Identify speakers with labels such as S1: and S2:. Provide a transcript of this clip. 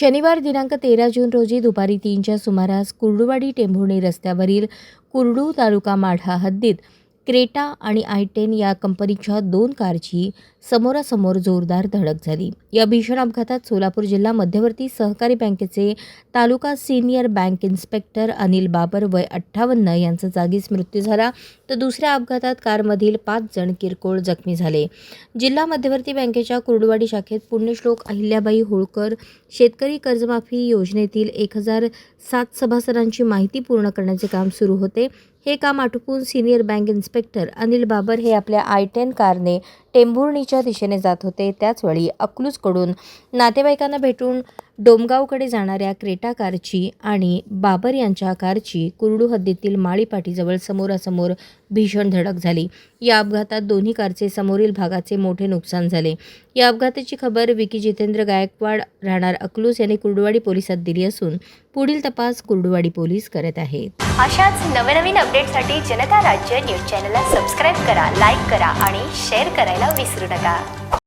S1: शनिवार दिनांक 13 जून रोजी दुपारी 3च्या सुमारास कुर्डुवाडी टेंभुर्णी रस्त्यावरील कुर्डू तालुका माढा हद्दीत क्रेटा आणि आय10 या कंपनीच्या 2 कारची समोरासमोर जोरदार धडक झाली। या भीषण अपघातात सोलापूर जिल्हा मध्यवर्ती सहकारी बँकेचे taluka senior bank inspector Anil Babar वय 58 यांचा जागीच मृत्यू झाला, तर दुसऱ्या अपघातात कारमधील 5 जण किरकोळ जखमी झाले। जिल्हा मध्यवर्ती बँकेच्या कुर्डुवाडी शाखेत पुण्यश्लोक अहिल्याबाई होळकर शेतकरी कर्जमाफी योजनेतील 1007 सभासदांची माहिती पूर्ण करण्याचे काम सुरू होते। हे काम आटोपून senior bank inspector Anil Babar हे आपल्या आय10 कारने टेंभुर्णीच्या दिशेने जात होते। त्याचवेळी अकलूजकडून नातेवाईकांना भेटून डोमगावकडे जाणाऱ्या क्रेटा कारची आणि बाबर यांच्या कारची कुर्डू हद्दीतील माळी पाटीजवळ समोरासमोर भीषण धडक झाली। या अपघातात दोन्ही कारचे समोरील भागाचे मोठे नुकसान झाले। या अपघाताची खबर विकी जितेंद्र गायकवाड राहणार अकलूज यांनी कुर्डुवाडी पोलिसात दिली असून पुढील तपास कुर्डुवाडी पोलीस करत आहेत।
S2: अशाच नवनवीन अपडेटसाठी जनता राज्य न्यूज चॅनलला सबस्क्राईब करा, लाईक करा आणि शेअर करायला विसरू नका।